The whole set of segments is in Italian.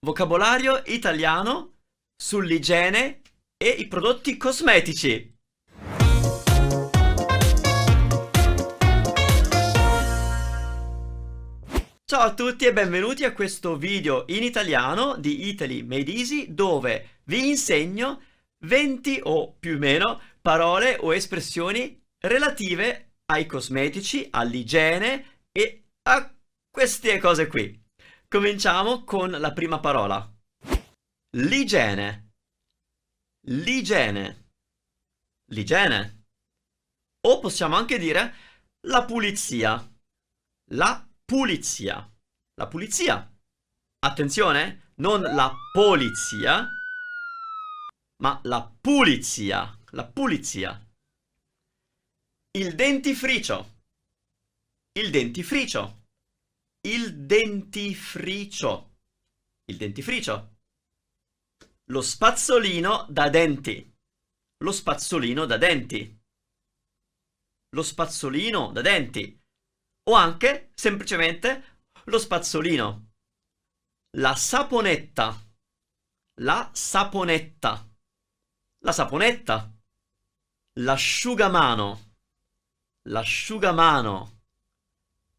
Vocabolario italiano sull'igiene e i prodotti cosmetici. Ciao a tutti e benvenuti a questo video in italiano di Italy Made Easy, dove vi insegno 20 o più o meno parole o espressioni relative ai cosmetici, all'igiene e a queste cose qui. Cominciamo con la prima parola. L'igiene. L'igiene. L'igiene. O possiamo anche dire la pulizia. La pulizia. La pulizia. Attenzione, non la polizia, ma la pulizia. La pulizia. Il dentifricio. Il dentifricio. Il dentifricio. Il dentifricio. Lo spazzolino da denti. Lo spazzolino da denti. Lo spazzolino da denti. O anche, semplicemente, lo spazzolino. La saponetta. La saponetta. La saponetta. L'asciugamano. L'asciugamano.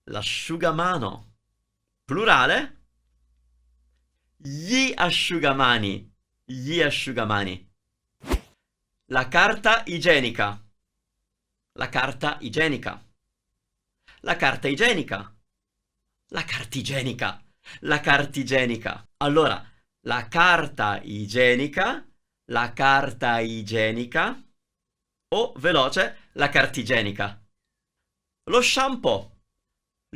L'asciugamano. Plurale? Gli asciugamani. Gli asciugamani. La carta igienica. La carta igienica. La carta igienica. La carta igienica. La carta igienica. Allora, la carta igienica. La carta igienica. O, veloce, la carta igienica. Lo shampoo.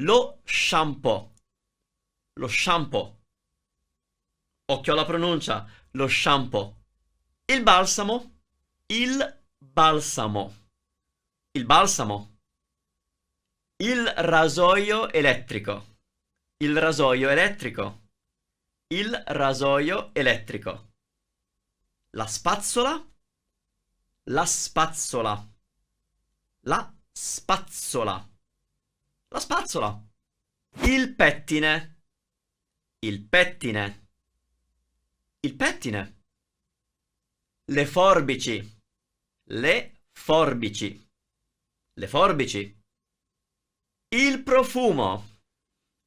Lo shampoo. Lo shampoo. Occhio alla pronuncia. Lo shampoo. Il balsamo. Il balsamo. Il balsamo. Il rasoio elettrico. Il rasoio elettrico. Il rasoio elettrico. La spazzola. La spazzola. La spazzola. La spazzola. Il pettine. Il pettine. Il pettine. Le forbici. Le forbici. Le forbici. Il profumo.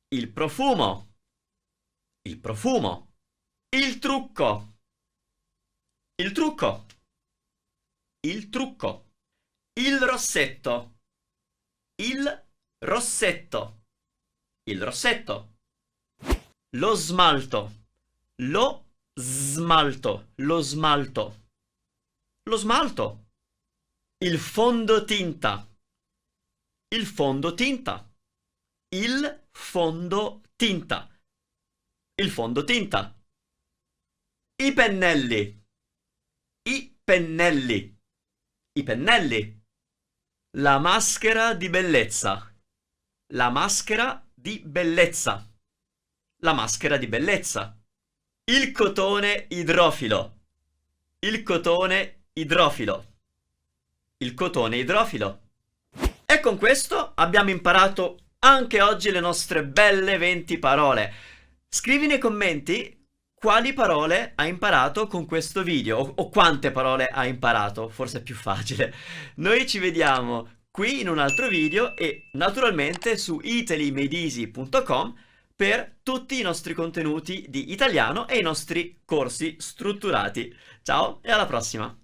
Il profumo. Il profumo. Il trucco. Il trucco. Il trucco. Il rossetto. Il rossetto. Il rossetto. Lo smalto. Lo smalto. Lo smalto. Lo smalto. Il fondotinta. Il fondotinta. Il fondotinta. Il fondotinta. I pennelli. I pennelli. I pennelli. La maschera di bellezza. La maschera di bellezza. La maschera di bellezza. Il cotone idrofilo. Il cotone idrofilo. Il cotone idrofilo. E con questo abbiamo imparato anche oggi le nostre belle 20 parole. Scrivi nei commenti quali parole hai imparato con questo video o quante parole hai imparato, forse è più facile. Noi ci vediamo qui in un altro video e naturalmente su italymadeeasy.com per tutti i nostri contenuti di italiano e i nostri corsi strutturati. Ciao e alla prossima!